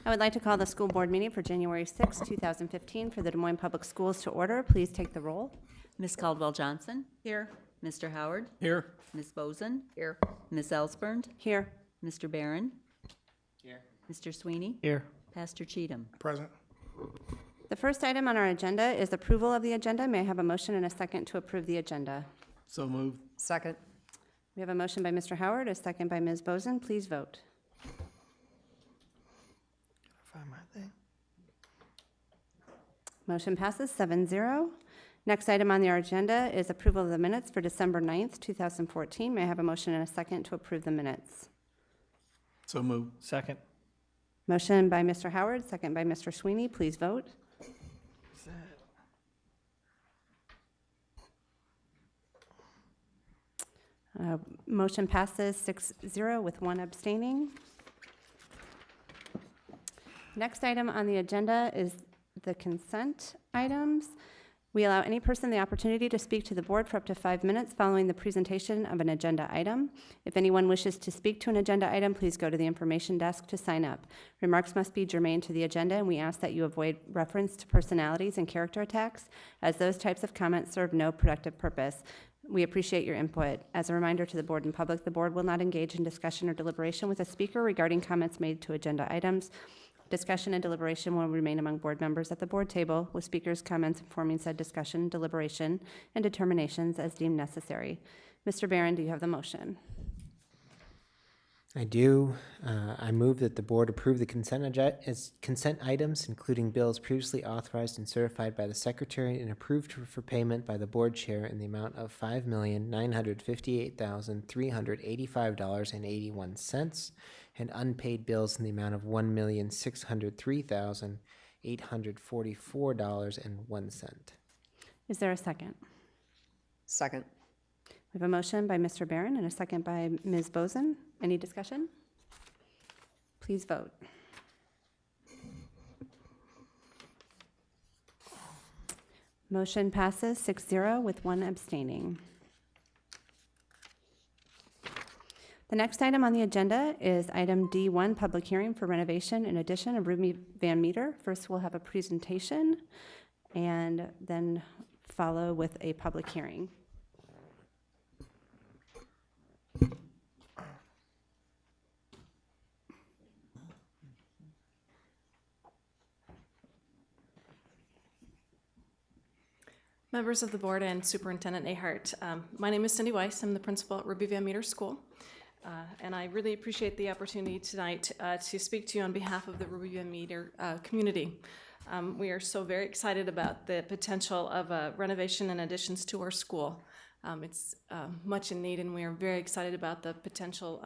I would like to call the school board meeting for January 6, 2015 for the Des Moines Public Schools to order. Please take the roll. Ms. Caldwell-Johnson? Here. Mr. Howard? Here. Ms. Bozen? Here. Ms. Ellsbernd? Here. Mr. Barron? Here. Mr. Sweeney? Here. Pastor Cheatham? Present. The first item on our agenda is approval of the agenda. May I have a motion and a second to approve the agenda? So moved. Second. We have a motion by Mr. Howard, a second by Ms. Bozen. Please vote. Find my thing. Motion passes 7-0. Next item on our agenda is approval of the minutes for December 9th, 2014. May I have a motion and a second to approve the minutes? So moved. Second. Motion by Mr. Howard, second by Mr. Sweeney. Please vote. Motion passes 6-0 with one abstaining. Next item on the agenda is the consent items. We allow any person the opportunity to speak to the board for up to 5 minutes following the presentation of an agenda item. If anyone wishes to speak to an agenda item, please go to the information desk to sign up. Remarks must be germane to the agenda, and we ask that you avoid reference to personalities and character attacks, as those types of comments serve no productive purpose. We appreciate your input. As a reminder to the board and public, the board will not engage in discussion or deliberation with a speaker regarding comments made to agenda items. Discussion and deliberation will remain among board members at the board table, with speakers' comments informing said discussion, deliberation, and determinations as deemed necessary. Mr. Barron, do you have the motion? I do. I move that the board approve the consent items, including bills previously authorized and certified by the secretary and approved for payment by the board chair in the amount of $5,958,385.81, and unpaid bills in the amount of $1,603,844.01. Is there a second? Second. We have a motion by Mr. Barron and a second by Ms. Bozen. Any discussion? Please vote. Motion passes 6-0 with one abstaining. The next item on the agenda is item D1, public hearing for renovation and addition of Ruby Van Meter. First, we'll have a presentation and then follow with a public hearing. Members of the board and Superintendent Ahart, my name is Cindy Weiss. I'm the principal at Ruby Van Meter School, and I really appreciate the opportunity tonight to speak to you on behalf of the Ruby Van Meter community. We are so very excited about the potential of renovation and additions to our school. It's much in need, and we are very excited about the potential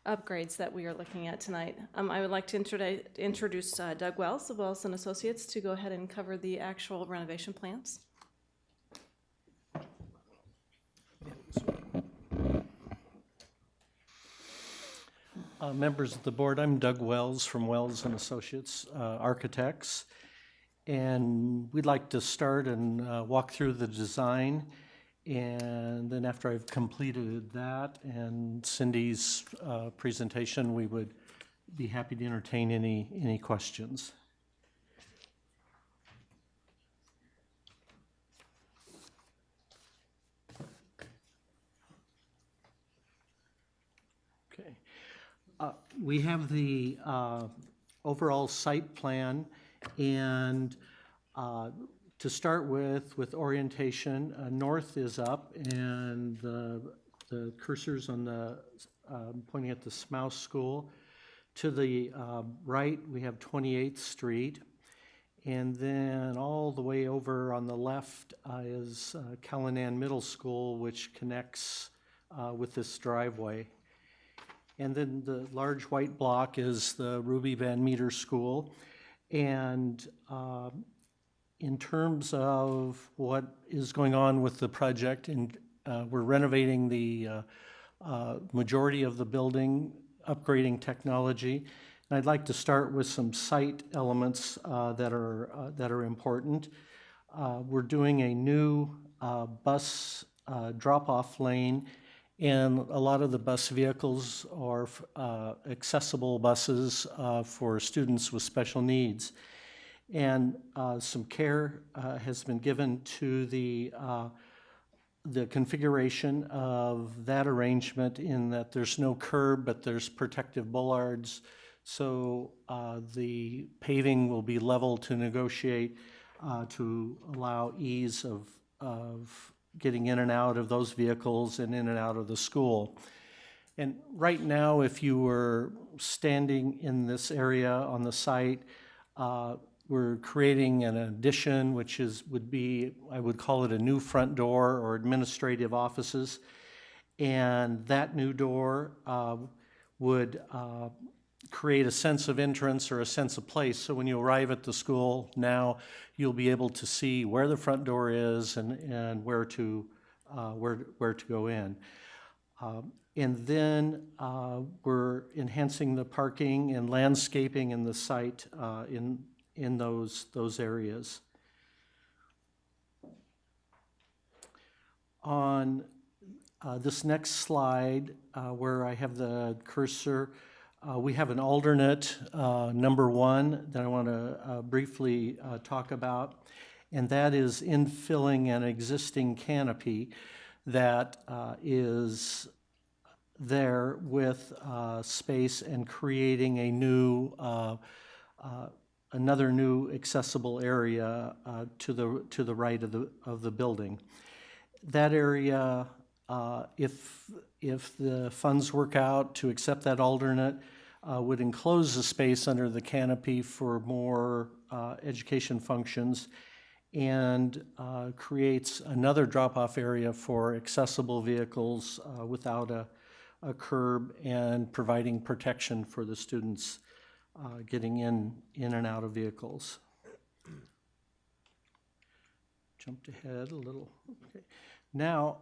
upgrades that we are looking at tonight. I would like to introduce Doug Wells of Wells & Associates to go ahead and cover the actual renovation plans. Members of the board, I'm Doug Wells from Wells & Associates Architects, and we'd like to start and walk through the design, and then after I've completed that and Cindy's presentation, we would be happy to entertain any questions. Okay. We have the overall site plan, and to start with orientation, north is up, and the cursor's on the pointing at the Smouse School. To the right, we have 28th Street, and then all the way over on the left is Callanan Middle School, which connects with this driveway. And then the large white block is the Ruby Van Meter School. And in terms of what is going on with the project, and we're renovating the majority of the building, upgrading technology. And I'd like to start with some site elements that are important. We're doing a new bus drop-off lane And a lot of the bus vehicles are accessible buses for students with special needs. And some care has been given to the configuration of that arrangement, in that there's no curb, but there's protective bollards. So the paving will be level to negotiate to allow ease of getting in and out of those vehicles and in and out of the school. And right now, if you were standing in this area on the site, we're creating an addition, which would be, I would call it a new front door or administrative offices. And that new door would create a sense of entrance or a sense of place. So when you arrive at the school now, you'll be able to see where the front door is and where to go in. And then we're enhancing the parking and landscaping in the site in those areas. On this next slide, where I have the cursor, we have an alternate, number 1, that I want to briefly talk about, and that is infilling an existing canopy that is there with space and creating a new, another new accessible area to the right of the building. That area, if the funds work out to accept that alternate, would enclose the space under the canopy for more education functions, and creates another drop-off area for accessible vehicles without a curb, and providing protection for the students getting in and out of vehicles. Jumped ahead a little. Okay. Now,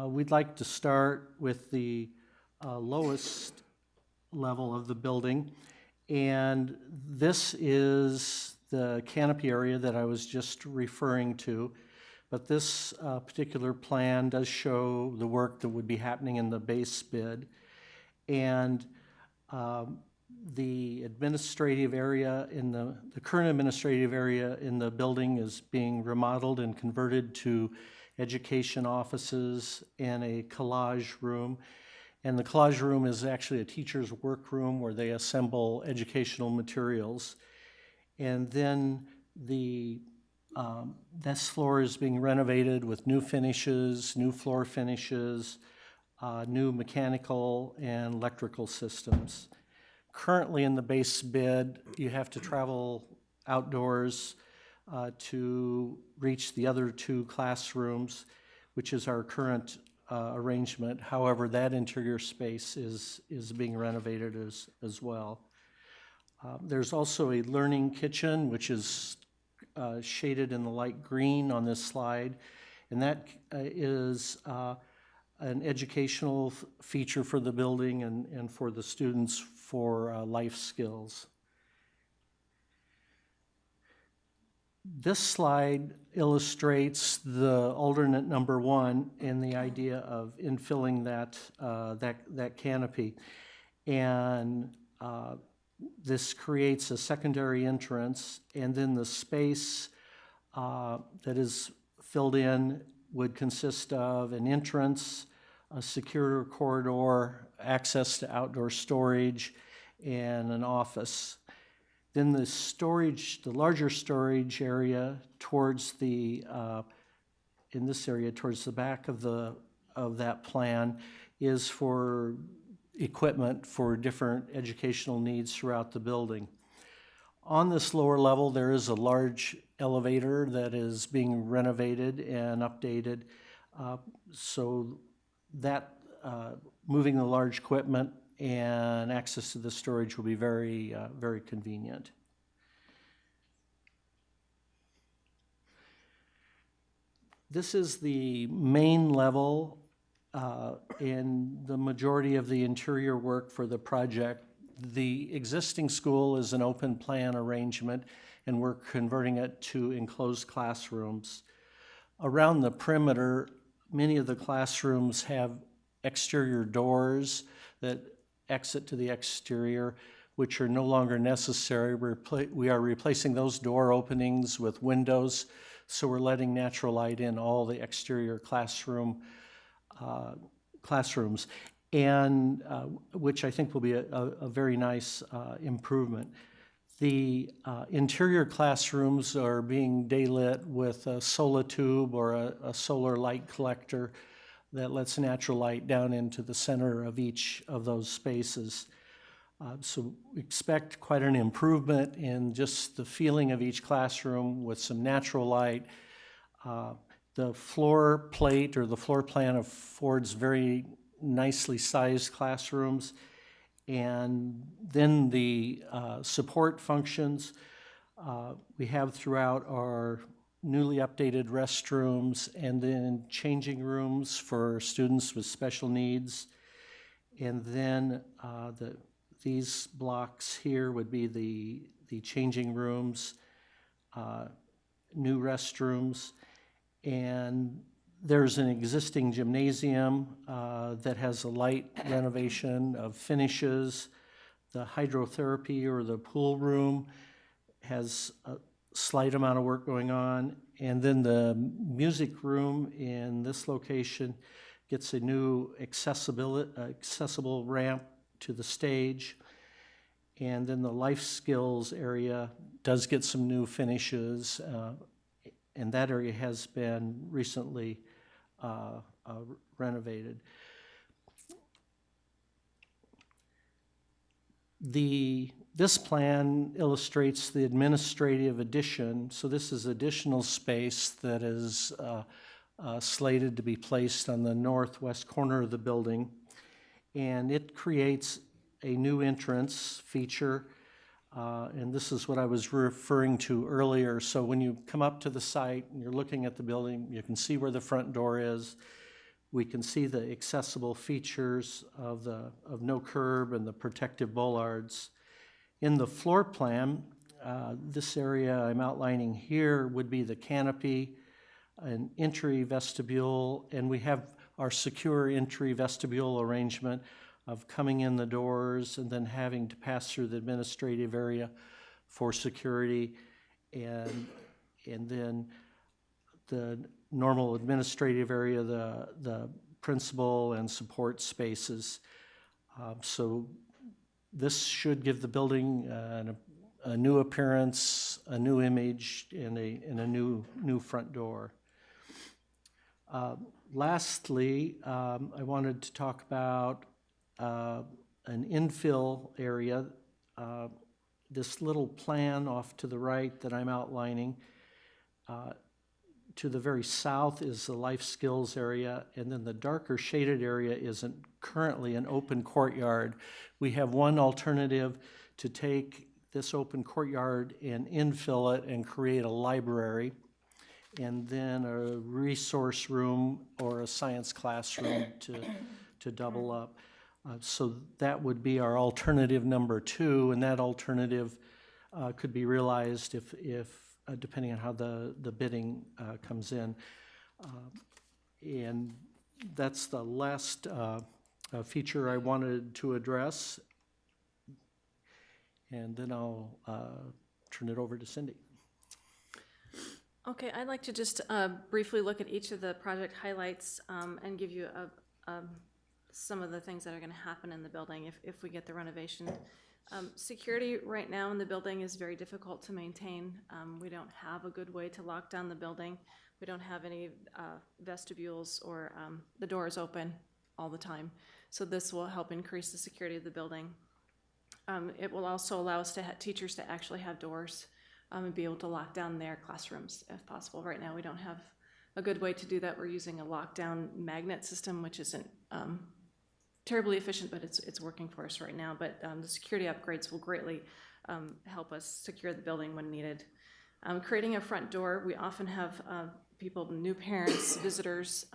we'd like to start with the lowest level of the building, and this is the canopy area that I was just referring to. But this particular plan does show the work that would be happening in the base bid. And the administrative area the current administrative area in the building is being remodeled and converted to education offices and a collage room. And the collage room is actually a teacher's workroom where they assemble educational materials. And then this floor is being renovated with new finishes, new floor finishes, new mechanical and electrical systems. Currently in the base bid, you have to travel outdoors to reach the other 2 classrooms, which is our current arrangement. However, that interior space is being renovated as well. There's also a learning kitchen, which is shaded in the light green on this slide, and that is an educational feature for the building and for the students for life skills. This slide illustrates the alternate number 1 and the idea of infilling that canopy. And this creates a secondary entrance, and then the space that is filled in would consist of an entrance, a secure corridor, access to outdoor storage, and an office. Then the larger storage area towards in this area towards the back of that plan is for equipment for different educational needs throughout the building. On this lower level, there is a large elevator that is being renovated and updated, so that moving the large equipment and access to the storage will be very, very convenient. This is the main level and the majority of the interior work for the project. The existing school is an open plan arrangement, and we're converting it to enclosed classrooms. Around the perimeter, many of the classrooms have exterior doors that exit to the exterior, which are no longer necessary. We are replacing those door openings with windows, so we're letting natural light in all the exterior classrooms, and which I think will be a very nice improvement. The interior classrooms are being daylit with a solar tube or a solar light collector that lets natural light down into the center of each of those spaces. So expect quite an improvement in just the feeling of each classroom with some natural light. The floor plate or the floor plan affords very nicely sized classrooms. And then the support functions we have throughout our newly updated restrooms and then changing rooms for students with special needs. And then these blocks here would be the changing rooms, new restrooms, and there's an existing gymnasium that has a light renovation of finishes. The hydrotherapy or the pool room has a slight amount of work going on. And then the music room in this location gets a new accessible ramp to the stage. And then the life skills area does get some new finishes, and that area has been recently renovated. This plan illustrates the administrative addition. So this is additional space that is slated to be placed on the northwest corner of the building. And it creates a new entrance feature. And this is what I was referring to earlier. So when you come up to the site and you're looking at the building, you can see where the front door is. We can see the accessible features of no curb and the protective bollards. In the floor plan, this area I'm outlining here would be the canopy, an entry vestibule, and we have our secure entry vestibule arrangement of coming in the doors and then having to pass through the administrative area for security, and then the normal administrative area, the principal and support spaces. So this should give the building a new appearance, a new image, and a new front door. Lastly, I wanted to talk about an infill area. This little plan off to the right that I'm outlining. To the very south is the life skills area, and then the darker shaded area isn't currently an open courtyard. We have one alternative to take this open courtyard and infill it and create a library, and then a resource room or a science classroom to double up. So that would be our alternative number 2, and that alternative could be realized if depending on how the bidding comes in. And that's the last feature I wanted to address. And then I'll turn it over to Cindy. Okay, I'd like to just briefly look at each of the project highlights and give you some of the things that are going to happen in the building if we get the renovation. Security right now in the building is very difficult to maintain. We don't have a good way to lock down the building. We don't have any vestibules or the doors open all the time. So this will help increase the security of the building. It will also allow us to teachers to actually have doors and be able to lock down their classrooms if possible. Right now we don't have a good way to do that. We're using a lockdown magnet system, which isn't terribly efficient, but it's working for us right now. But the security upgrades will greatly help us secure the building when needed. Creating a front door, we often have people, new parents, visitors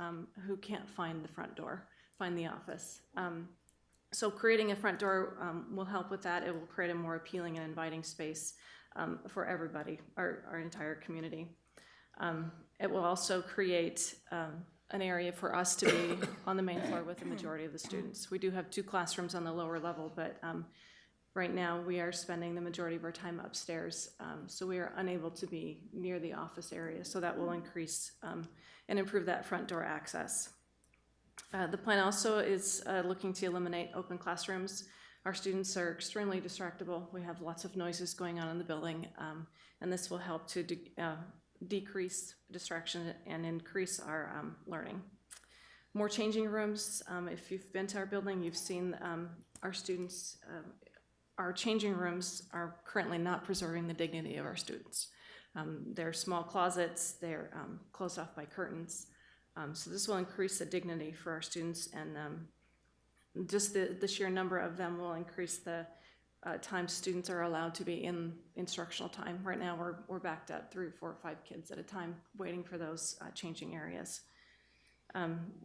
who can't find the front door, find the office. So creating a front door will help with that. It will create a more appealing and inviting space for everybody, our entire community. It will also create an area for us to be on the main floor with the majority of the students. We do have 2 classrooms on the lower level, but right now we are spending the majority of our time upstairs, so we are unable to be near the office area, so that will increase and improve that front door access. The plan also is looking to eliminate open classrooms. Our students are extremely distractible. We have lots of noises going on in the building, and this will help to decrease distraction and increase our learning. More changing rooms. If you've been to our building, you've seen our students. Our changing rooms are currently not preserving the dignity of our students. They're small closets. They're closed off by curtains. So this will increase the dignity for our students, and just the sheer number of them will increase the time students are allowed to be in instructional time. Right now, we're backed up 3, 4, 5 kids at a time waiting for those changing areas.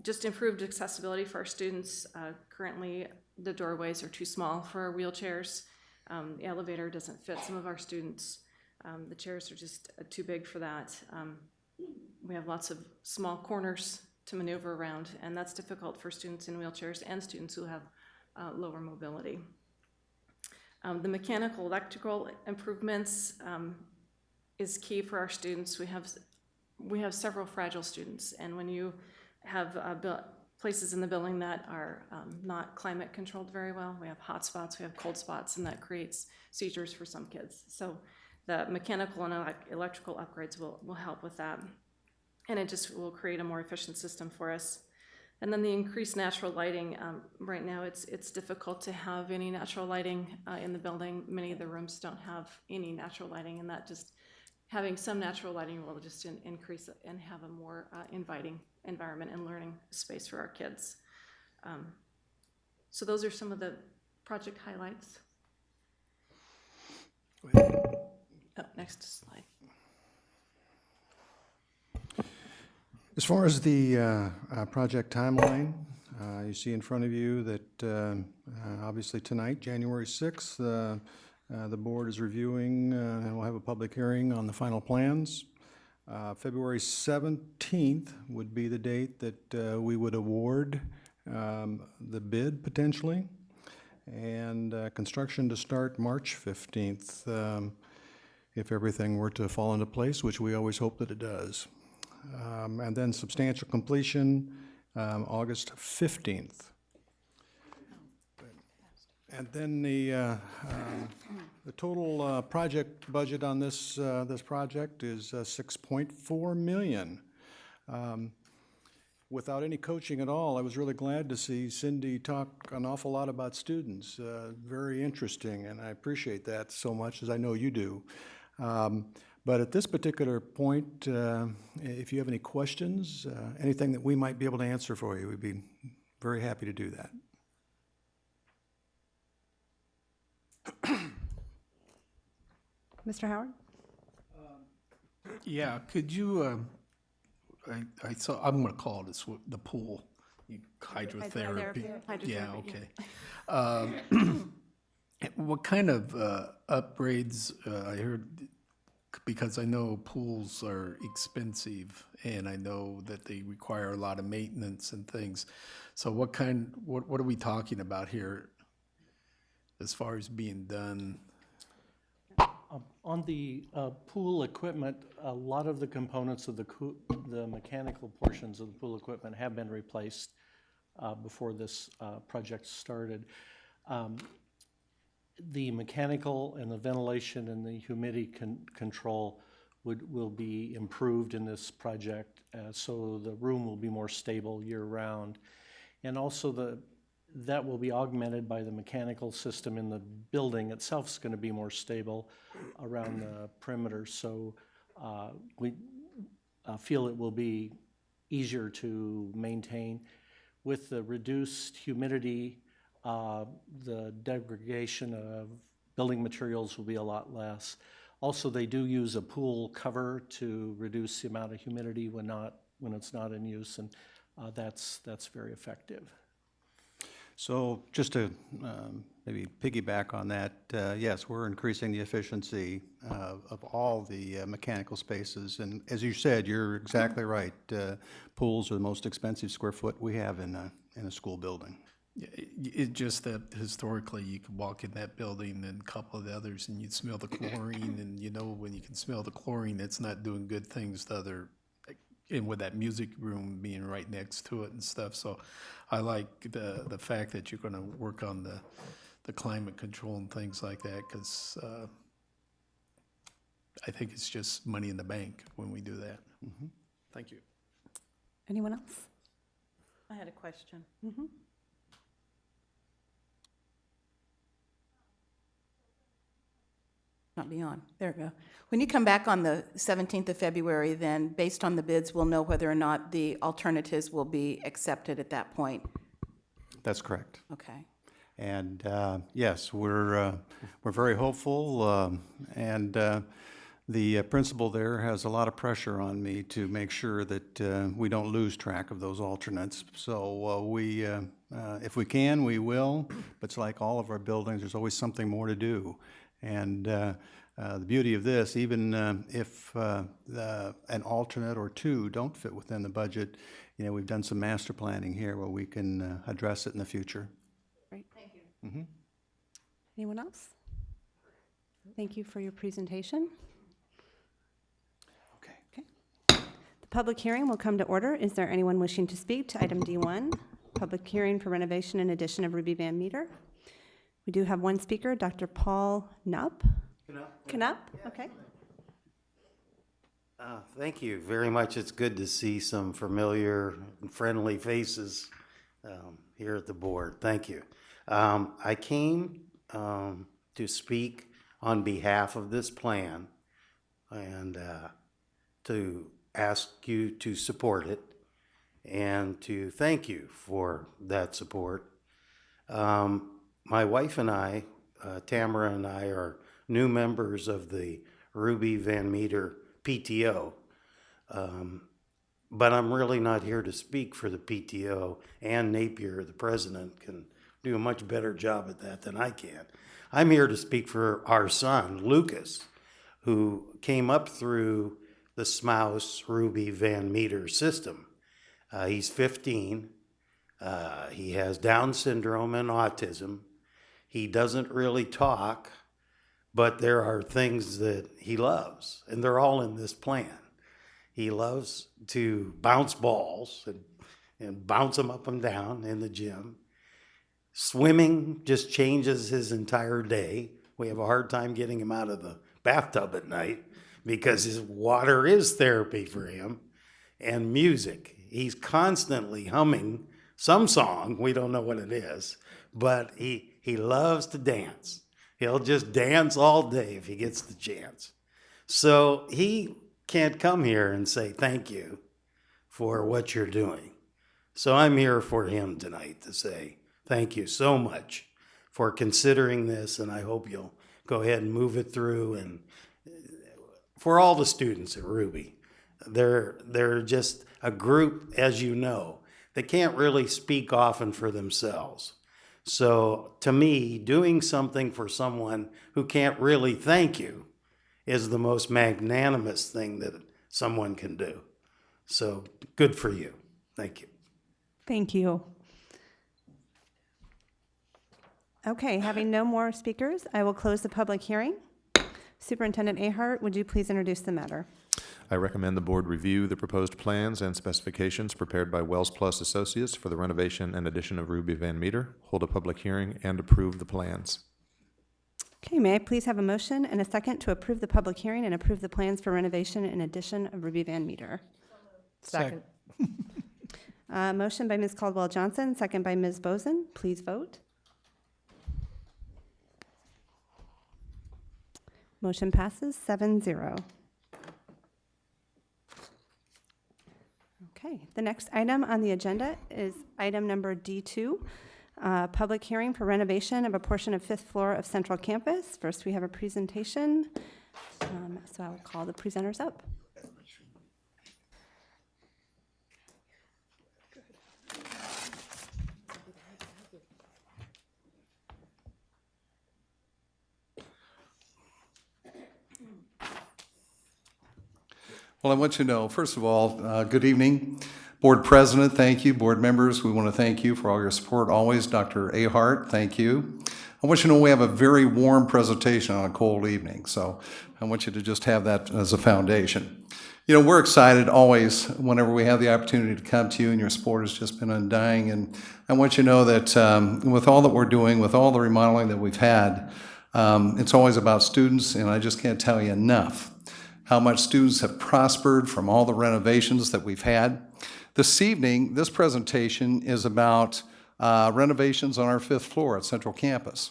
Just improved accessibility for our students. Currently, the doorways are too small for our wheelchairs. The elevator doesn't fit some of our students. The chairs are just too big for that. We have lots of small corners to maneuver around, and that's difficult for students in wheelchairs and students who have lower mobility. The mechanical electrical improvements is key for our students. We have several fragile students, and when you have places in the building that are not climate controlled very well, we have hot spots, we have cold spots, and that creates seizures for some kids. So the mechanical and electrical upgrades will help with that, and it just will create a more efficient system for us. And then the increased natural lighting. Right now it's difficult to have any natural lighting in the building. Many of the rooms don't have any natural lighting, and that just having some natural lighting will just increase and have a more inviting environment and learning space for our kids. So those are some of the project highlights. Oh, next slide. As far as the project timeline, you see in front of you that obviously tonight, January 6th, the board is reviewing and we'll have a public hearing on the final plans. February 17th would be the date that we would award the bid potentially, and construction to start March 15th if everything were to fall into place, which we always hope that it does. And then substantial completion, August 15th. And then the total project budget on this project is $6.4 million. Without any coaching at all, I was really glad to see Cindy talk an awful lot about students. Very interesting, and I appreciate that so much, as I know you do. But at this particular point, if you have any questions, anything that we might be able to answer for you, we'd be very happy to do that. Mr. Howard? Yeah, could you, I saw, I'm gonna call this the pool, hydrotherapy. Yeah, okay. What kind of upgrades, I heard, because I know pools are expensive and I know that they require a lot of maintenance and things. So what are we talking about here as far as being done? On the pool equipment, a lot of the components of the mechanical portions of the pool equipment have been replaced before this project started. The mechanical and the ventilation and the humidity control will be improved in this project, so the room will be more stable year-round. And also that will be augmented by the mechanical system in the building itself is going to be more stable around the perimeter. So we feel it will be easier to maintain. With the reduced humidity, the degradation of building materials will be a lot less. Also, they do use a pool cover to reduce the amount of humidity when it's not in use, and that's very effective. So just to maybe piggyback on that, yes, we're increasing the efficiency of all the mechanical spaces. And as you said, you're exactly right. Pools are the most expensive square foot we have in a school building. Yeah, it just that historically you could walk in that building and a couple of the others and you'd smell the chlorine, and you know when you can smell the chlorine, it's not doing good things to other, and with that music room being right next to it and stuff. So I like the fact that you're gonna work on the climate control and things like that, because I think it's just money in the bank when we do that. Thank you. Anyone else? I had a question. Not be on. There we go. When you come back on the 17th of February, then, based on the bids, we'll know whether or not the alternatives will be accepted at that point. That's correct. Okay. And yes, we're very hopeful, and the principal there has a lot of pressure on me to make sure that we don't lose track of those alternates. So we, if we can, we will. But it's like all of our buildings, there's always something more to do. And the beauty of this, even if an alternate or two don't fit within the budget, you know, we've done some master planning here where we can address it in the future. Great. Thank you. Anyone else? Thank you for your presentation. Okay. The public hearing will come to order. Is there anyone wishing to speak to item D1, public hearing for renovation and addition of Ruby Van Meter? We do have one speaker, Dr. Paul Knupp. Knupp? Okay. Thank you very much. It's good to see some familiar and friendly faces here at the board. Thank you. I came to speak on behalf of this plan and to ask you to support it and to thank you for that support. My wife and I, Tamara and I, are new members of the Ruby Van Meter PTO, but I'm really not here to speak for the PTO. Ann Napier, the president, can do a much better job at that than I can. I'm here to speak for our son, Lucas, who came up through the Smouse Ruby Van Meter system. He's 15. He has Down syndrome and autism. He doesn't really talk, but there are things that he loves, and they're all in this plan. He loves to bounce balls and bounce them up and down in the gym. Swimming just changes his entire day. We have a hard time getting him out of the bathtub at night because his water is therapy for him. And music. He's constantly humming some song. We don't know what it is, but he loves to dance. He'll just dance all day if he gets the chance. So he can't come here and say thank you for what you're doing. So I'm here for him tonight to say thank you so much for considering this, and I hope you'll go ahead and move it through. And for all the students at Ruby, they're just a group, as you know, that can't really speak often for themselves. So to me, doing something for someone who can't really thank you is the most magnanimous thing that someone can do. So good for you. Thank you. Thank you. Okay, having no more speakers, I will close the public hearing. Superintendent Ahart, would you please introduce the matter? I recommend the board review the proposed plans and specifications prepared by Wells Plus Associates for the renovation and addition of Ruby Van Meter, hold a public hearing, and approve the plans. Okay, may I please have a motion and a second to approve the public hearing and approve the plans for renovation and addition of Ruby Van Meter? Second. Motion by Ms. Caldwell-Johnson, second by Ms. Bozen. Please vote. Motion passes 7-0. Okay, the next item on the agenda is item number D2, public hearing for renovation of a portion of 5th floor of Central Campus. First, we have a presentation, so I will call the presenters up. Well, I want you to know, first of all, good evening. Board President, thank you. Board members, we want to thank you for all your support always. Dr. Ahart, thank you. I want you to know we have a very warm presentation on a cold evening, so I want you to just have that as a foundation. You know, we're excited always whenever we have the opportunity to come to you, and your support has just been undying. And I want you to know that with all that we're doing, with all the remodeling that we've had, it's always about students, and I just can't tell you enough how much students have prospered from all the renovations that we've had. This evening, this presentation is about renovations on our 5th floor at Central Campus.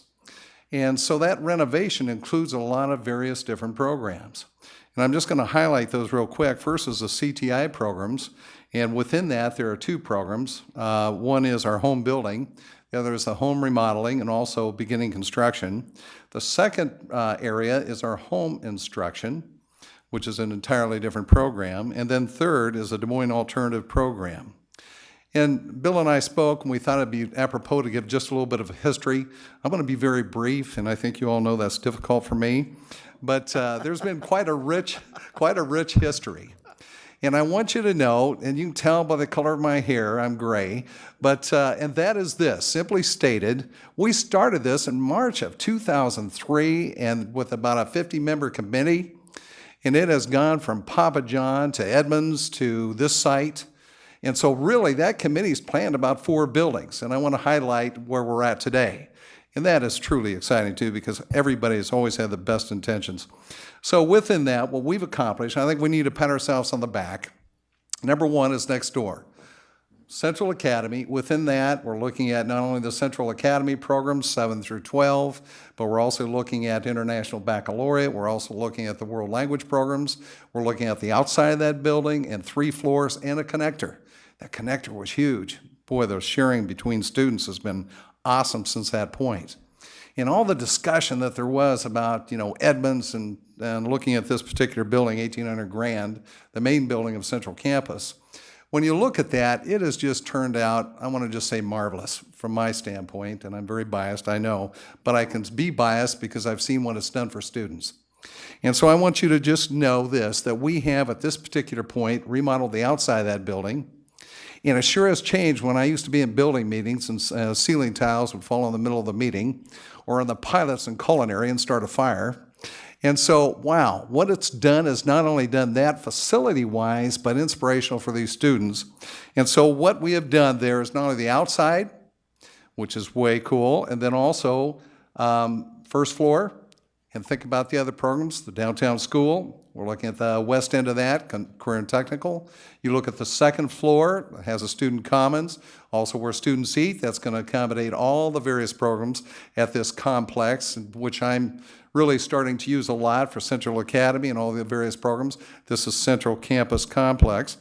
And so that renovation includes a lot of various different programs. And I'm just going to highlight those real quick. First is the CTI programs, and within that there are 2 programs. One is our home building, the other is the home remodeling and also beginning construction. The second area is our home instruction, which is an entirely different program. And then third is the Des Moines Alternative Program. And Bill and I spoke, and we thought it'd be apropos to give just a little bit of a history. I'm going to be very brief, and I think you all know that's difficult for me. But there's been quite a rich history. And I want you to know, and you can tell by the color of my hair, I'm gray, but, and that is this, simply stated, we started this in March of 2003, and with about a 50-member committee, and it has gone from Papa John to Edmonds to this site. And so really that committee's planned about 4 buildings, and I want to highlight where we're at today. And that is truly exciting too, because everybody has always had the best intentions. So within that, what we've accomplished, I think we need to pat ourselves on the back. Number 1 is next door. Central Academy. Within that, we're looking at not only the Central Academy programs, 7 through 12, but we're also looking at International Baccalaureate. We're also looking at the World Language programs. We're looking at the outside of that building and 3 floors and a connector. That connector was huge. Boy, the sharing between students has been awesome since that point. And all the discussion that there was about, you know, Edmonds and looking at this particular building, 1,800 grand, the main building of Central Campus, when you look at that, it has just turned out, I want to just say marvelous from my standpoint, and I'm very biased, I know, but I can be biased because I've seen what it's done for students. And so I want you to just know this, that we have at this particular point remodeled the outside of that building. And it sure has changed. When I used to be in building meetings and ceiling tiles would fall in the middle of the meeting, or in the pilots and culinary and start a fire. And so, wow, what it's done is not only done that facility-wise, but inspirational for these students. And so what we have done there is not only the outside, which is way cool, and then also first floor, and think about the other programs, the downtown school. We're looking at the west end of that, career and technical. You look at the second floor, it has a student commons, also where students eat. That's going to accommodate all the various programs at this complex, which I'm really starting to use a lot for Central Academy and all the various programs. This is Central Campus Complex.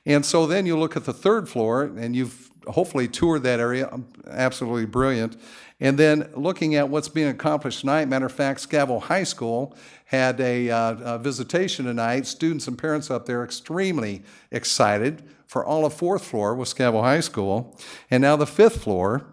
And so then you look at the third floor, and you've hopefully toured that area, absolutely brilliant. And then looking at what's being accomplished tonight, matter of fact, Scavo High School had a visitation tonight. Students and parents up there extremely excited for all of 4th floor with Scavo High School, and now the 5th floor,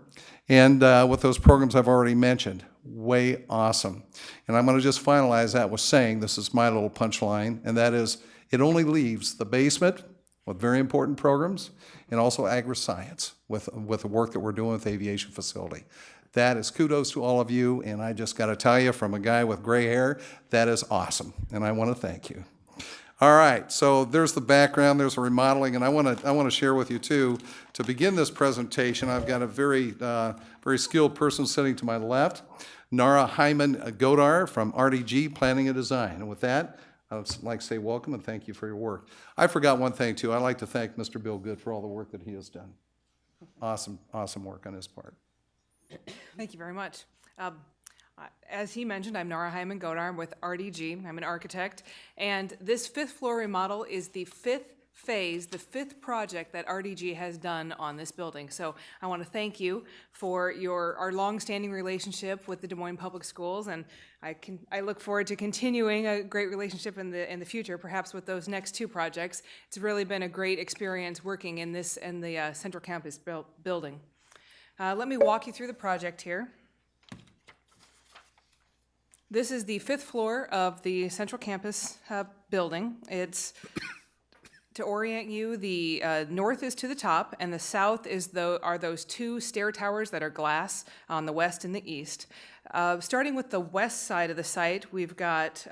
and with those programs I've already mentioned. Way awesome. And I'm going to just finalize that with saying, this is my little punchline, and that is, it only leaves the basement with very important programs, and also agri-science with the work that we're doing with the aviation facility. That is kudos to all of you, and I just got to tell you, from a guy with gray hair, that is awesome, and I want to thank you. All right, so there's the background, there's the remodeling, and I want to share with you too. To begin this presentation, I've got a very skilled person sitting to my left, Nara Hyman Godar from RDG Planning and Design. And with that, I'd like to say welcome and thank you for your work. I forgot one thing too. I'd like to thank Mr. Bill Good for all the work that he has done. Awesome work on his part. Thank you very much. As he mentioned, I'm Nara Hyman Godar with RDG. I'm an architect, and this 5th floor remodel is the 5th phase, the 5th project that RDG has done on this building. So I want to thank you for our long-standing relationship with the Des Moines Public Schools, and I look forward to continuing a great relationship in the future, perhaps with those next 2 projects. It's really been a great experience working in the Central Campus building. Let me walk you through the project here. This is the 5th floor of the Central Campus building. It's To orient you, the north is to the top, and the south are those two stair towers that are glass on the west and the east. Starting with the west side of the site, we've got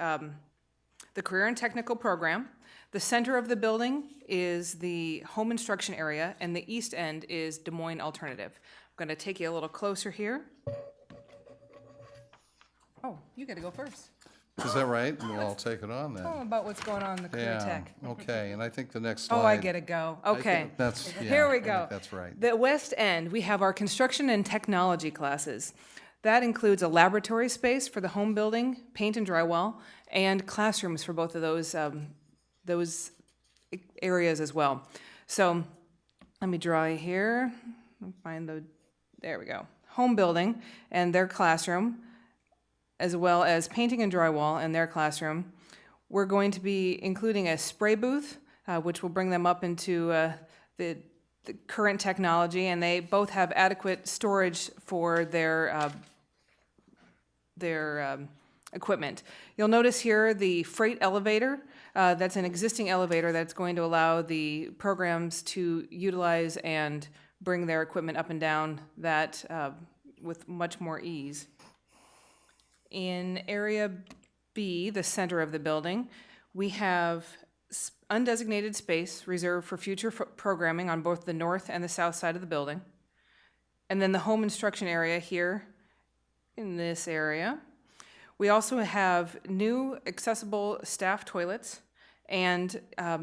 the Career and Technical Program. The center of the building is the home instruction area, and the east end is Des Moines Alternative. I'm going to take you a little closer here. Oh, you got to go first. Is that right? We'll all take it on then. Tell them about what's going on in the Career Yeah, Tech. okay, and I think the next slide. Oh, I get to go. I think Okay. That's, yeah. Here we I think go. that's right. The west end, we have our construction and technology classes. That includes a laboratory space for the home building, paint and drywall, and classrooms for both of those areas as well. So let me draw you here. There we go. Home building and their classroom, as well as painting and drywall in their classroom. We're going to be including a spray booth, which will bring them up into the current technology, and they both have adequate storage for their equipment. You'll notice here the freight elevator. That's an existing elevator that's going to allow the programs to utilize and bring their equipment up and down that with much more ease. In Area B, the center of the building, we have undesignated space reserved for future programming on both the north and the south side of the building. And then the home instruction area here in this area. We also have new accessible staff toilets, and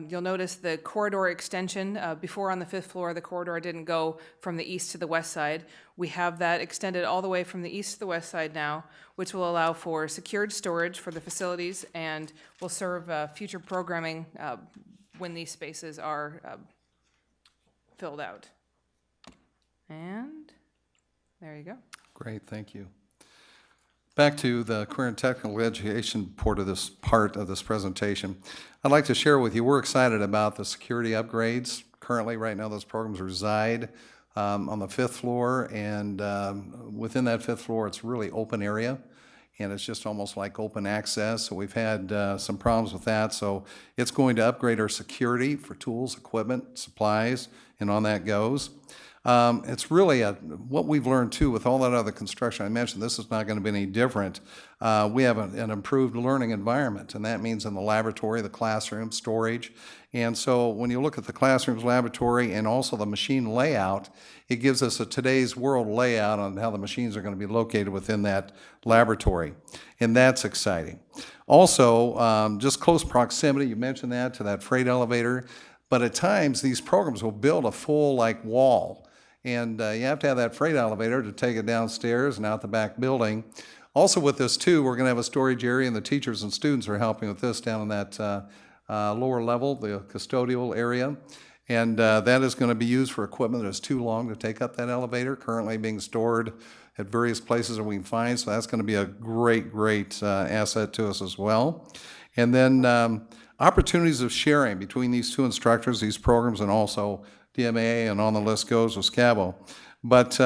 you'll notice the corridor extension. Before on the 5th floor, the corridor didn't go from the east to the west side. We have that extended all the way from the east to the west side now, which will allow for secured storage for the facilities and will serve future programming when these spaces are filled out. And there you go. Great, thank you. Back to the career and technical education part of this presentation. I'd like to share with you, we're excited about the security upgrades. Currently, right now, those programs reside on the 5th floor, and within that 5th floor, it's really open area, and it's just almost like open access. So we've had some problems with that. So it's going to upgrade our security for tools, equipment, supplies, and on that goes. It's really what we've learned too with all that other construction. I mentioned this is not going to be any different. We have an improved learning environment, and that means in the laboratory, the classroom, storage. And so when you look at the classrooms, laboratory, and also the machine layout, it gives us a today's world layout on how the machines are going to be located within that laboratory. And that's exciting. Also, just close proximity, you mentioned that, to that freight elevator. But at times, these programs will build a full wall. And you have to have that freight elevator to take it downstairs and out the back building. Also with this too, we're going to have a storage area, and the teachers and students are helping with this down in that lower level, the custodial area. And that is going to be used for equipment that is too long to take up that elevator, currently being stored at various places that we can find. So that's going to be a great asset to us as well. And then opportunities of sharing between these two instructors, these programs, and also DMA, and on the list goes with Scavo. But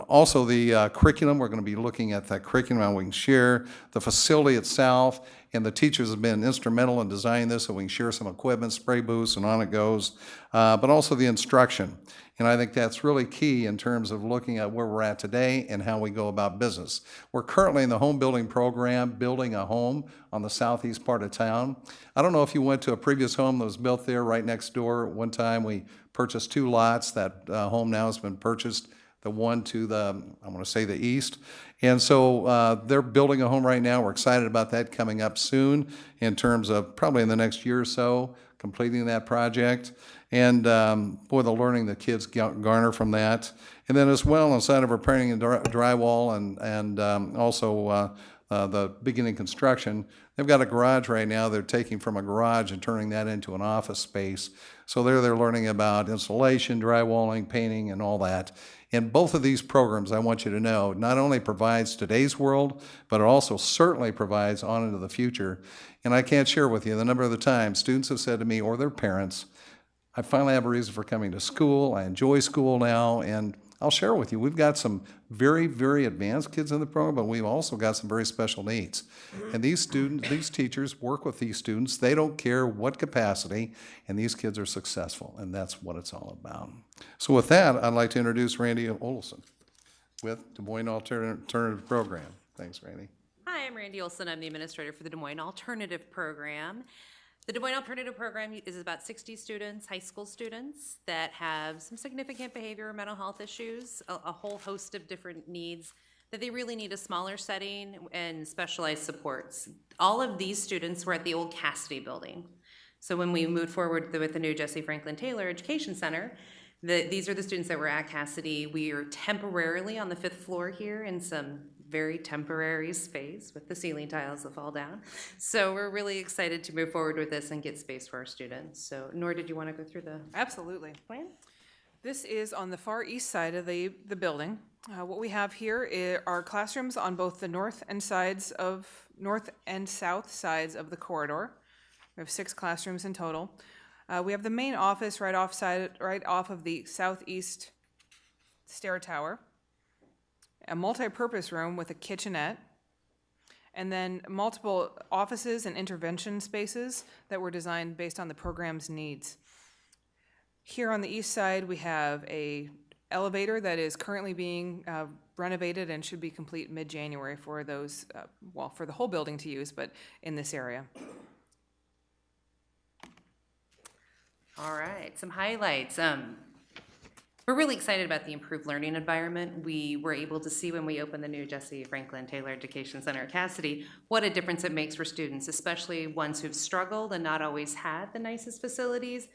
also the curriculum, we're going to be looking at that curriculum, how we can share the facility itself, and the teachers have been instrumental in designing this so we can share some equipment, spray booths, and on it goes, but also the instruction. And I think that's really key in terms of looking at where we're at today and how we go about business. We're currently in the home building program, building a home on the southeast part of town. I don't know if you went to a previous home that was built there right next door. One time we purchased 2 lots. That home now has been purchased, the one to the, I want to say the east. And so they're building a home right now. We're excited about that coming up soon in terms of probably in the next year or so, completing that project. And boy, the learning the kids garner from that. And then as well, inside of our painting and drywall and also the beginning construction, they've got a garage right now they're taking from a garage and turning that into an office space. So they're learning about insulation, drywalling, painting, and all that. And both of these programs, I want you to know, not only provides today's world, but it also certainly provides on into the future. And I can't share with you the number of the times students have said to me or their parents, I finally have a reason for coming to school. I enjoy school now, and I'll share with you, we've got some very, very advanced kids in the program, but we've also got some very special needs. And these students, these teachers work with these students. They don't care what capacity, and these kids are successful, and that's what it's all about. So with that, I'd like to introduce Randy Olson with Des Moines Alternative Program. Thanks, Randy. Hi, I'm Randy Olson. I'm the administrator for the Des Moines Alternative Program. The Des Moines Alternative Program is about 60 students, high school students, that have some significant behavior or mental health issues, a whole host of different needs that they really need a smaller setting and specialized supports. All of these students were at the old Cassidy building. So when we moved forward with the new Jesse Franklin Taylor Education Center, these are the students that were at Cassidy. We are temporarily on the 5th floor here in some very temporary space with the ceiling tiles that fall down. So we're really excited to move forward with this and get space for our students. So Nora, did you want to go through the Absolutely. plan? This is on the far east side of the building. What we have here are classrooms on both the north and south sides of the corridor. We have 6 classrooms in total. We have the main office right off of the southeast stair tower, a multi-purpose room with a kitchenette, and then multiple offices and intervention spaces that were designed based on the program's needs. Here on the east side, we have a elevator that is currently being renovated and should be complete mid-January for those, for the whole building to use, but in this area. All right, some highlights. We're really excited about the improved learning environment. We were able to see when we opened the new Jesse Franklin Taylor Education Center at Cassidy, what a difference it makes for students, especially ones who've struggled and not always had the nicest facilities,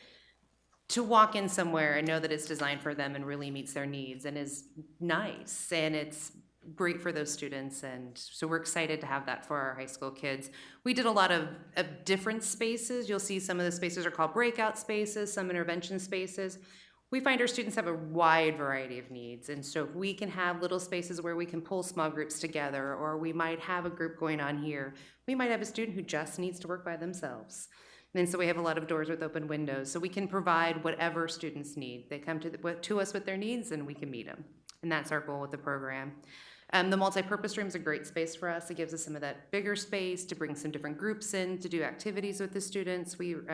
to walk in somewhere and know that it's designed for them and really meets their needs and is nice, and it's great for those students. And so we're excited to have that for our high school kids. We did a lot of different spaces. You'll see some of the spaces are called breakout spaces, some intervention spaces. We find our students have a wide variety of needs, and so if we can have little spaces where we can pull small groups together, or we might have a group going on here, we might have a student who just needs to work by themselves. And so we have a lot of doors with open windows, so we can provide whatever students need. They come to us with their needs, and we can meet them, and that's our goal with the program. The multi-purpose room is a great space for us. It gives us some of that bigger space to bring some different groups in to do activities with the students. We're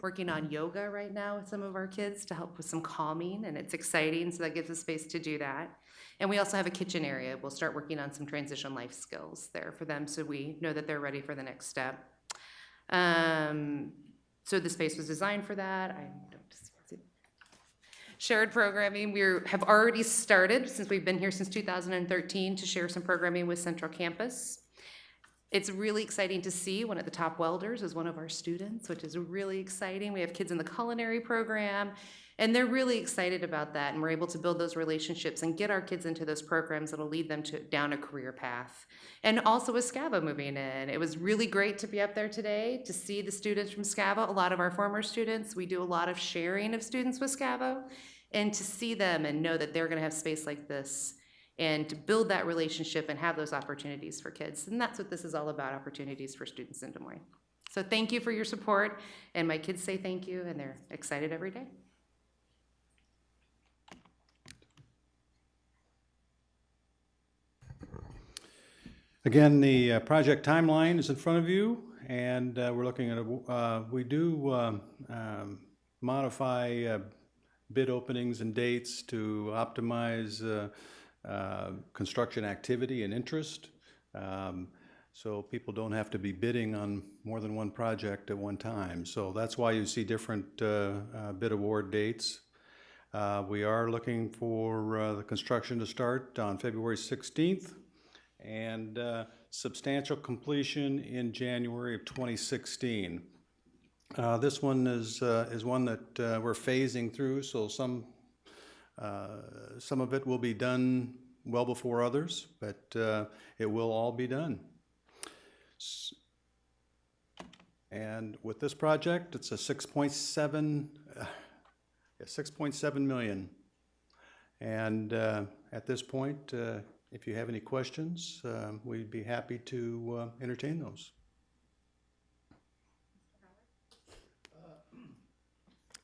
working on yoga right now with some of our kids to help with some calming, and it's exciting, so that gives us space to do that. And we also have a kitchen area. We'll start working on some transition life skills there for them, so we know that they're ready for the next step. So the space was designed for that. Shared programming, we have already started, since we've been here since 2013, to share some programming with Central Campus. It's really exciting to see one of the top welders is one of our students, which is really exciting. We have kids in the culinary program, and they're really excited about that, and we're able to build those relationships and get our kids into those programs that'll lead them down a career path. And also with SCAVA moving in, it was really great to be up there today to see the students from SCAVA, a lot of our former students. We do a lot of sharing of students with SCAVA, and to see them and know that they're gonna have space like this, and to build that relationship and have those opportunities for kids. And that's what this is all about, opportunities for students in Des Moines. So thank you for your support, and my kids say thank you, and they're excited every day. Again, the project timeline is in front of you, and we're looking at, we do modify bid openings and dates to optimize construction activity and interest. So people don't have to be bidding on more than one project at one time. So that's why you see different bid award dates. We are looking for the construction to start on February 16th and substantial completion in January of 2016. This one is one that we're phasing through, so some of it will be done well before others, but it will all be done. And with this project, it's a 6.7 million. And at this point, if you have any questions, we'd be happy to entertain those.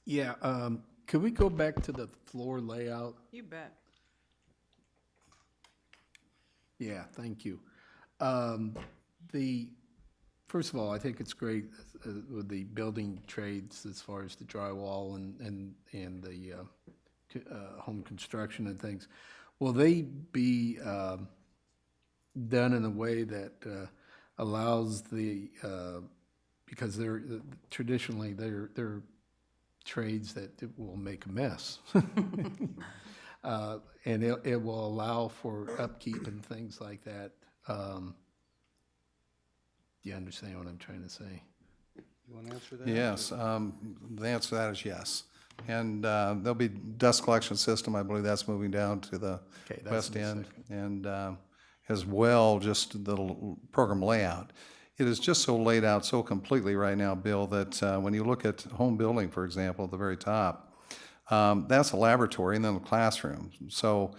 Yeah, could we go back to the floor layout? You bet. Yeah, thank you. First of all, I think it's great with the building trades as far as the drywall and the home construction and things. Will they be done in a way that allows because traditionally they're trades that it will make a mess. And it will allow for upkeep and things like that. Do you understand what I'm trying to say? You want to answer that? Yes, the answer to that is yes. And there'll be dust collection system, I believe that's moving down to the Okay, that's west the end. second. And as well, just the program layout. It is just so laid out so completely right now, Bill, that when you look at home building, for example, at the very top, that's a laboratory and then the classroom. So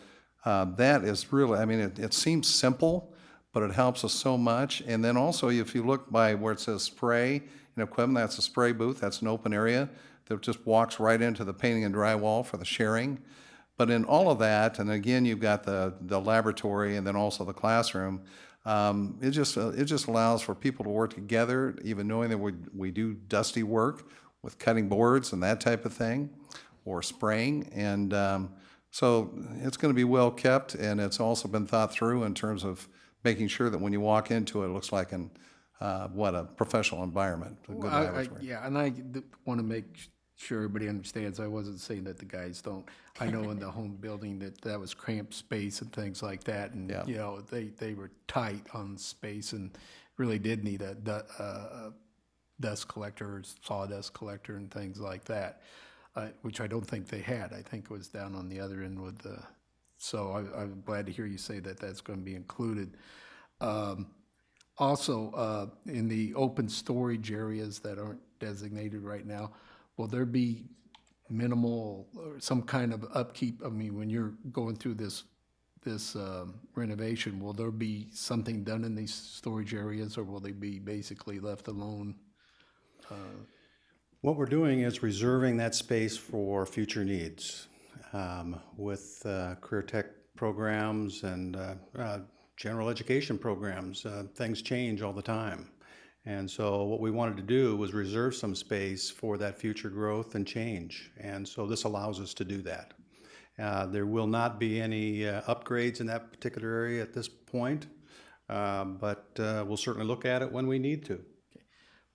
that is really, I mean, it seems simple, but it helps us so much. And then also, if you look by where it says spray and equipment, that's a spray booth, that's an open area that just walks right into the painting and drywall for the sharing. But in all of that, and again, you've got the laboratory and then also the classroom, it just allows for people to work together, even knowing that we do dusty work with cutting boards and that type of thing, or spraying. And so it's going to be well kept, and it's also been thought through in terms of making sure that when you walk into it, it looks like a professional environment, a good laboratory. Yeah, and I want to make sure everybody understands, I wasn't saying that the guys don't. I know in the home building that was cramped space and things like that, and, Yeah. you know, they were tight on space and really did need a dust collector, or sawdust collector and things like that, which I don't think they had. I think it was down on the other end with the, so I'm glad to hear you say that that's going to be included. Also, in the open storage areas that aren't designated right now, will there be minimal or some kind of upkeep? I mean, when you're going through this renovation, will there be something done in these storage areas, or will they be basically left alone? What we're doing is reserving that space for future needs. With career tech programs and general education programs, things change all the time. And so what we wanted to do was reserve some space for that future growth and change. And so this allows us to do that. There will not be any upgrades in that particular area at this point, but we'll certainly look at it when we need to. Okay.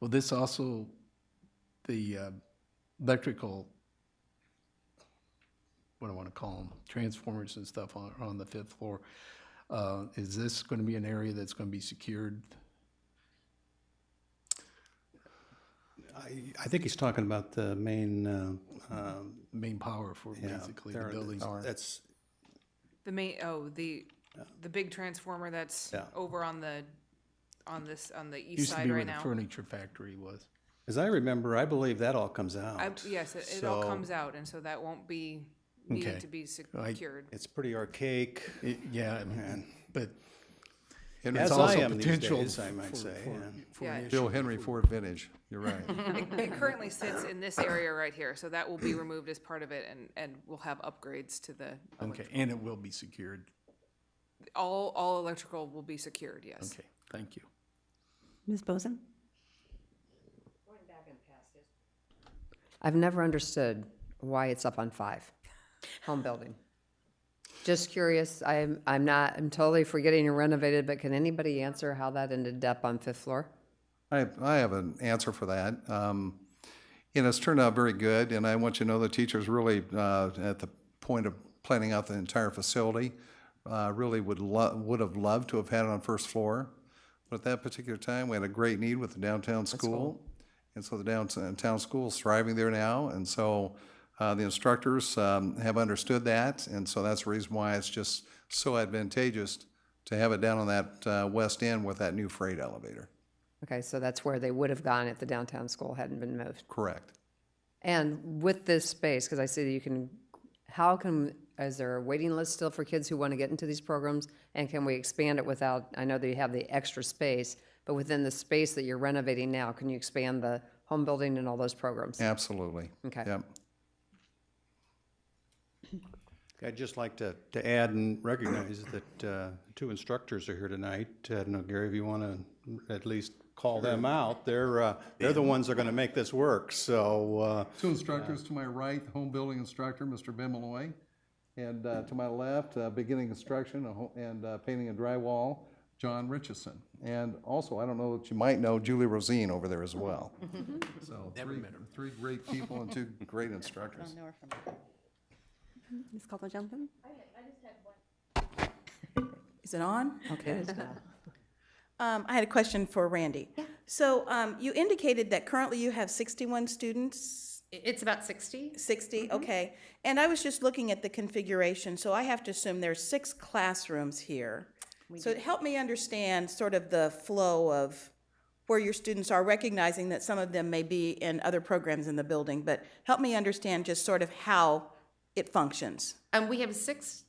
Will this also, the electrical, what do I want to call them, transformers and stuff on the 5th floor, is this going to be an area that's going to be secured? I think he's talking about the main Power for basically the buildings. That's The main, the big transformer that's Yeah. over on the east Used to side be right where the now. furniture factory was. as I remember, I believe that all comes out. Yes, it all So comes out, and so that won't be needed Okay. to be secured. It's pretty archaic. Yeah, but And As it's I also am these potential days, I might say. for Yeah. an issue. Bill Henry Ford Vintage, you're right. It currently sits in this area right here, so that will be removed as part of it, and we'll have upgrades to the, Okay, and it will be secured. all electrical will be secured, yes. Okay, thank you. Ms. Boson? I've never understood why it's up on 5, home building. Just curious, I'm totally forgetting to renovate it, but can anybody answer how that ended up on 5th floor? I have an answer for that. It's turned out very good, and I want you to know the teachers really, at the point of planning out the entire facility, really would have loved to have had it on 1st floor. But at that particular time, we had a great need with the downtown school. And so the downtown school is thriving there now, and so the instructors have understood that, and so that's the reason why it's just so advantageous to have it down on that west end with that new freight elevator. Okay, so that's where they would have gone if the downtown school hadn't been moved. Correct. And with this space, because I see that is there a waiting list still for kids who want to get into these programs? And can we expand it without, I know that you have the extra space, but within the space that you're renovating now, can you expand the home building and all those programs? Absolutely. Okay. Yep. I'd just like to add and recognize that two instructors are here tonight. I don't know, Gary, if you want to at least call them out. They're the ones that are going to make this work, so. Two instructors to my right, the home building instructor, Mr. Bimaloy, and to my left, beginning instruction and painting and drywall, John Richardson. And also, I don't know that you might know Julie Rosine over there as well. So three great people and two great instructors. Ms. Caldwell-Johnson? Is it on? Okay. It is now. I had a question for Randy. So you indicated that currently you have 61 students? It's about 60. 60, okay. And I was just looking at the configuration, so I have to assume there's 6 classrooms here. So help me understand sort of the flow of where your students are, recognizing that some of them may be in other programs in the building, but help me understand just sort of how it functions. We have 6,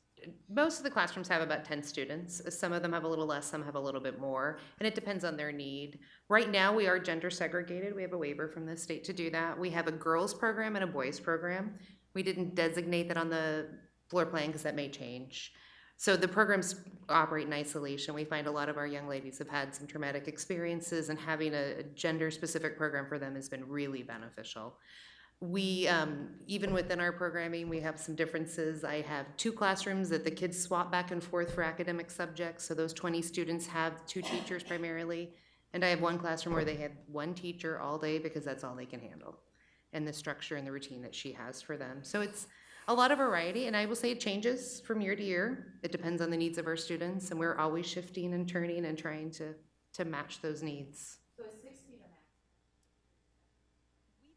most of the classrooms have about 10 students. Some of them have a little less, some have a little bit more, and it depends on their need. Right now, we are gender segregated. We have a waiver from the state to do that. We have a girls program and a boys program. We didn't designate that on the floor plan because that may change. So the programs operate in isolation. We find a lot of our young ladies have had some traumatic experiences, and having a gender-specific program for them has been really beneficial. We, even within our programming, we have some differences. I have 2 classrooms that the kids swap back and forth for academic subjects, so those 20 students have 2 teachers primarily. And I have 1 classroom where they have 1 teacher all day because that's all they can handle, and the structure and the routine that she has for them. So it's a lot of variety, and I will say it changes from year to year. It depends on the needs of our students, and we're always shifting and turning and trying to match those needs. So is 60 the max?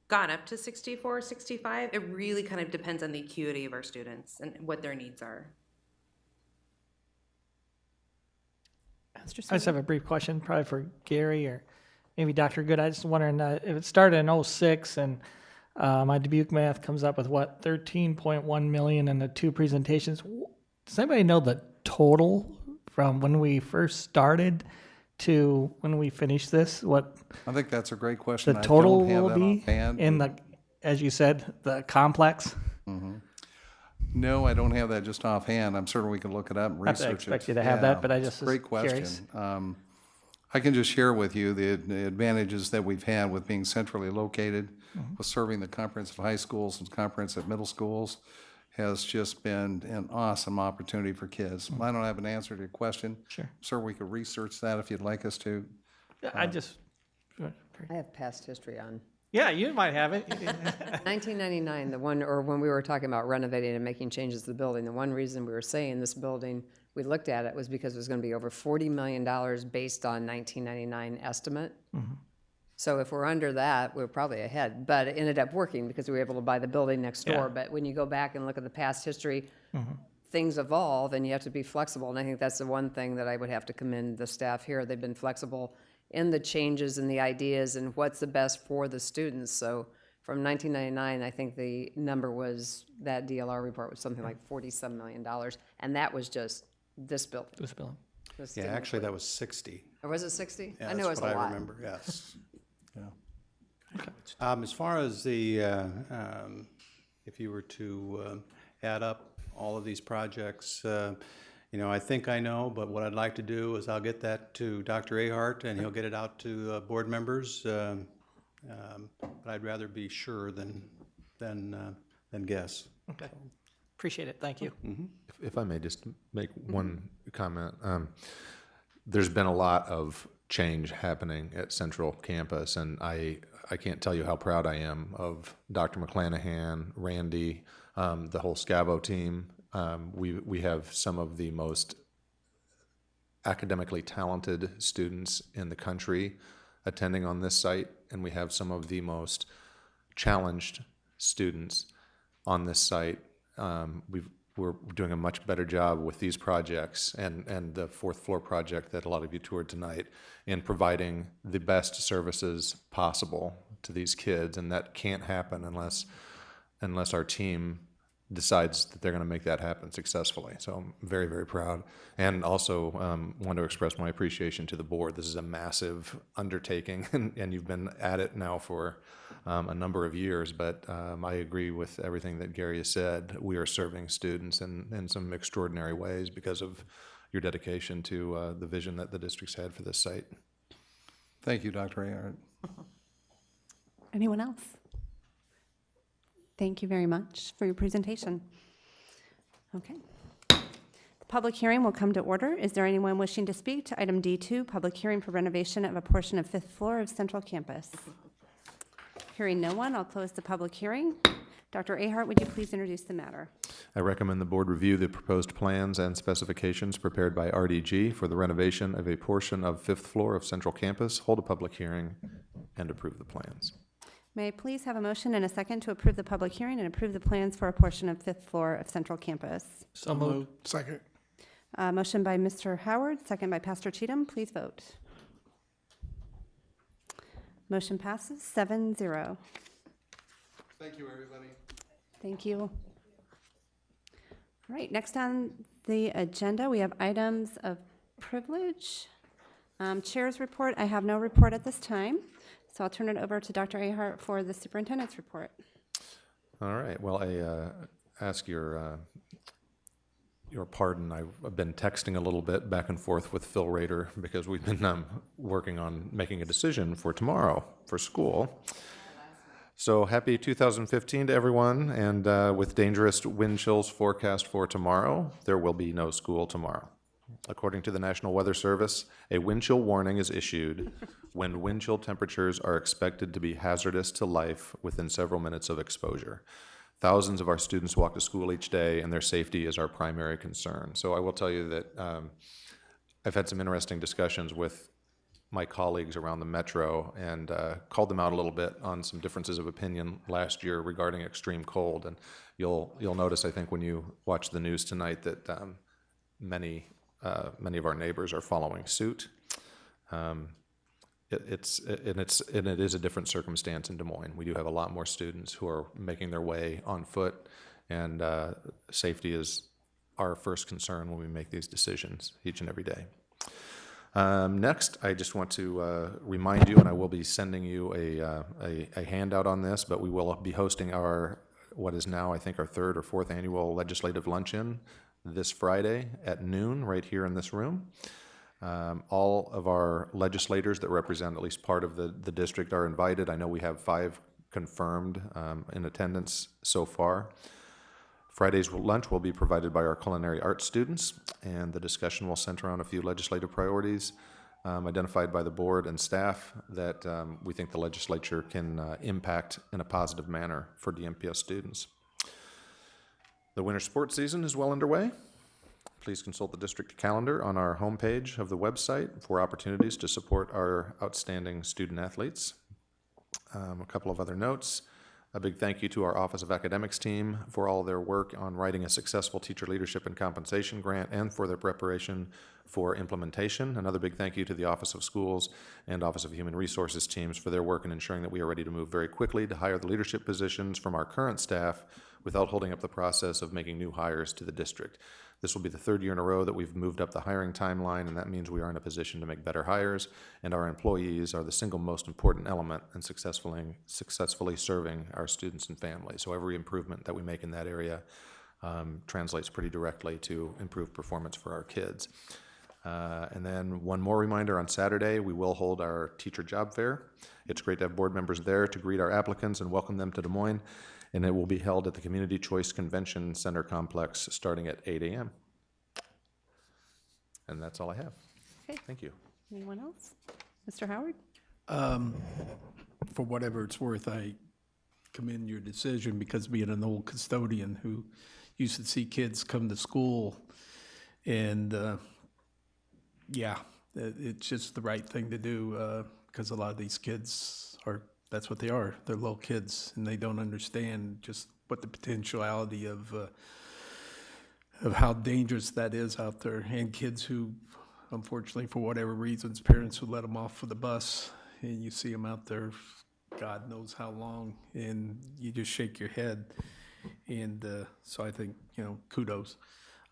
Gone up to 64, 65. It really kind of depends on the acuity of our students and what their needs are. I just have a brief question, probably for Gary or maybe Dr. Good. I just wondering if it started in 06 and my Dubuque math comes up with what, 13.1 million in the 2 presentations. Does anybody know the total from when we first started to when we finish this? What I think that's a great question. the total I don't have will that be offhand. in the, as you said, the complex? No, I don't have that just offhand. I'm certain we can look it up and Not that I research it. expect you to have that, but I it's just a was great question. curious. I can just share with you the advantages that we've had with being centrally located, with serving the comprehensive high schools and comprehensive middle schools has just been an awesome opportunity for kids. I don't have an answer to your question. Sure. Sir, we could research that if you'd like us to. I just, I have past history on yeah, you might have it. 1999, the one, or when we were talking about renovating and making changes to the building, the one reason we were saying this building, we looked at it was because it was going to be over $40 million based on 1999 estimate. So if we're under that, we're probably ahead, but it ended up working because we were able to buy the building next door. Yeah. But when you go back and look at the past history, things evolve and you have to be flexible. And I think that's the one thing that I would have to commend the staff here. They've been flexible in the changes and the ideas and what's the best for the students. So from 1999, I think the number was, that DLR report was something like $47 million. And that was just this building. This building. This Yeah, didn't actually, include- that was 60. Or was it 60? Yeah, I knew it that's was a what I lot. remember, yes. As far as the, if you were to add up all of these projects, you know, I think I know, but what I'd like to do is I'll get that to Dr. Ahart, and he'll get it out to board members. But I'd rather be sure than guess. Okay. Appreciate it. Thank you. If I may just make one comment. There's been a lot of change happening at Central Campus, and I can't tell you how proud I am of Dr. McClanahan, Randy, the whole Scavo team. We have some of the most academically talented students in the country attending on this site, and we have some of the most challenged students on this site. We're doing a much better job with these projects and the 4th floor project that a lot of you toured tonight in providing the best services possible to these kids, and that can't happen unless our team decides that they're going to make that happen successfully. So I'm very, very proud. And also want to express my appreciation to the board. This is a massive undertaking, and you've been at it now for a number of years, but I agree with everything that Gary has said. We are serving students in some extraordinary ways because of your dedication to the vision that the district's had for this site. Thank you, Dr. Ahart. Anyone else? Thank you very much for your presentation. Okay. The public hearing will come to order. Is there anyone wishing to speak to item D2, public hearing for renovation of a portion of 5th floor of Central Campus? Hearing no one, I'll close the public hearing. Dr. Ahart, would you please introduce the matter? I recommend the board review the proposed plans and specifications prepared by RDG for the renovation of a portion of 5th floor of Central Campus, hold a public hearing, and approve the plans. May I please have a motion and a second to approve the public hearing and approve the plans for a portion of 5th floor of Central Campus? So moved. Second. Motion by Mr. Howard, second by Pastor Cheatham. Please vote. Motion passes 7-0. Thank you, everybody. Thank you. All right, next on the agenda, we have items of privilege. Chair's report, I have no report at this time, so I'll turn it over to Dr. Ahart for the superintendent's report. All right. Well, I ask your pardon. I've been texting a little bit back and forth with Phil Rader because we've been working on making a decision for tomorrow for school. So happy 2015 to everyone, and with dangerous wind chills forecast for tomorrow, there will be no school tomorrow. According to the National Weather Service, a wind chill warning is issued when wind chill temperatures are expected to be hazardous to life within several minutes of exposure. Thousands of our students walk to school each day, and their safety is our primary concern. So I will tell you that I've had some interesting discussions with my colleagues around the metro and called them out a little bit on some differences of opinion last year regarding extreme cold. And you'll notice, I think, when you watch the news tonight that many of our neighbors are following suit. It is a different circumstance in Des Moines. We do have a lot more students who are making their way on foot, and safety is our first concern when we make these decisions each and every day. Next, I just want to remind you, and I will be sending you a handout on this, but we will be hosting what is now, I think, our 3rd or 4th annual legislative luncheon this Friday at noon right here in this room. All of our legislators that represent at least part of the district are invited. I know we have 5 confirmed in attendance so far. Friday's lunch will be provided by our culinary arts students, and the discussion will center on a few legislative priorities identified by the board and staff that we think the legislature can impact in a positive manner for DMPS students. The winter sports season is well underway. Please consult the district calendar on our homepage of the website for opportunities to support our outstanding student athletes. A couple of other notes. A big thank you to our Office of Academics team for all their work on writing a successful teacher leadership and compensation grant and for their preparation for implementation. Another big thank you to the Office of Schools and Office of Human Resources teams for their work in ensuring that we are ready to move very quickly to hire the leadership positions from our current staff without holding up the process of making new hires to the district. This will be the 3rd year in a row that we've moved up the hiring timeline, and that means we are in a position to make better hires, and our employees are the single most important element in successfully serving our students and families. So every improvement that we make in that area translates pretty directly to improved performance for our kids. And then one more reminder, on Saturday, we will hold our teacher job fair. It's great to have board members there to greet our applicants and welcome them to Des Moines. And it will be held at the Community Choice Convention Center complex starting at 8 a.m. And that's all I have. Okay. Thank you. Anyone else? Mr. Howard? For whatever it's worth, I commend your decision, because being an old custodian who used to see kids come to school, and it's just the right thing to do, because a lot of these kids that's what they are. They're little kids, and they don't understand just what the potentiality of how dangerous that is out there. And kids who, unfortunately, for whatever reasons, parents would let them off for the bus, and you see them out there, God knows how long, and you just shake your head. And so I think, kudos.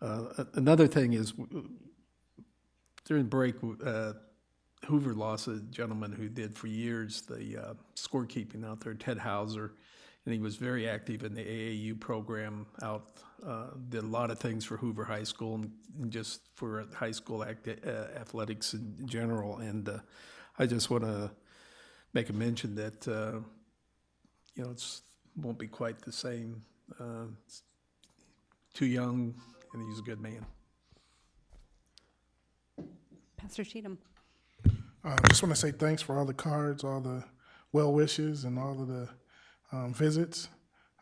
Another thing is, during break, Hoover lost a gentleman who did for years the scorekeeping out there, Ted Hauser, and he was very active in the AAU program out, did a lot of things for Hoover High School and just for high school athletics in general. And I just want to make a mention that, it's won't be quite the same. Too young, and he's a good man. Pastor Cheatham. I just want to say thanks for all the cards, all the well wishes, and all of the visits.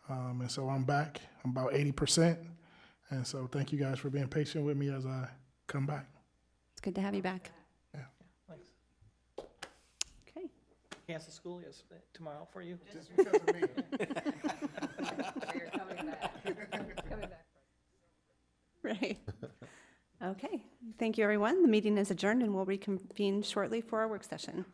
And so I'm back. I'm about 80%. And so thank you guys for being patient with me as I come back. It's good to have you back. Yeah. Thanks. Okay. Cancel school is tomorrow for you? Just because of me. You're coming back. Coming back. Right. Okay. Thank you, everyone. The meeting is adjourned, and we'll reconvene shortly for our work session.